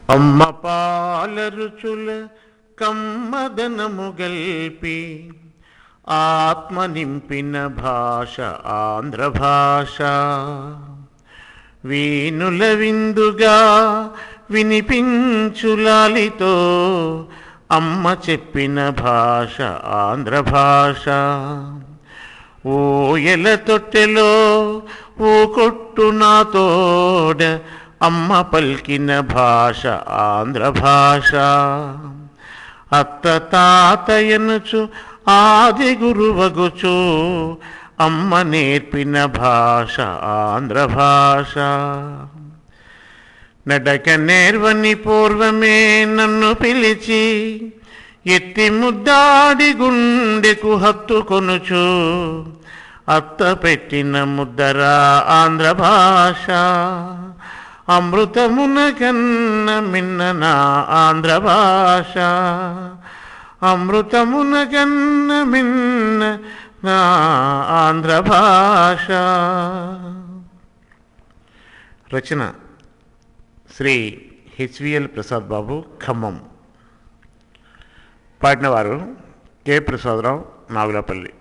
అమ్మ పాలరుచుల కమ్మదనము గల్పి ఆత్మ నింపిన భాష ఆంధ్ర భాష. వీనుల విందుగా వినిపించులాలితో అమ్మ చెప్పిన భాష ఆంధ్ర భాష. ఊయల తొట్టెలో ఓ కొట్టు నాతోడ అమ్మ పల్కిన భాష ఆంధ్ర భాష. అత్త తాతయనుచు ఆది గురువగుచు అమ్మ నేర్పిన భాష ఆంధ్ర భాష. నడక నేర్వని పూర్వమే నన్ను పిలిచి ఎత్తి ముద్దాడి గుండెకు హత్తుకొనుచు అత్త పెట్టిన ముద్దరా ఆంధ్ర భాష. అమృతమున కన్న మిన్న నా ఆంధ్ర భాష. అమృతమున కన్న మిన్న నా ఆంధ్ర భాష. రచన శ్రీ హెచ్విఎల్ ప్రసాద్ బాబు, ఖమ్మం. పాడినవారు కె ప్రసాదరావు, నాగులపల్లి.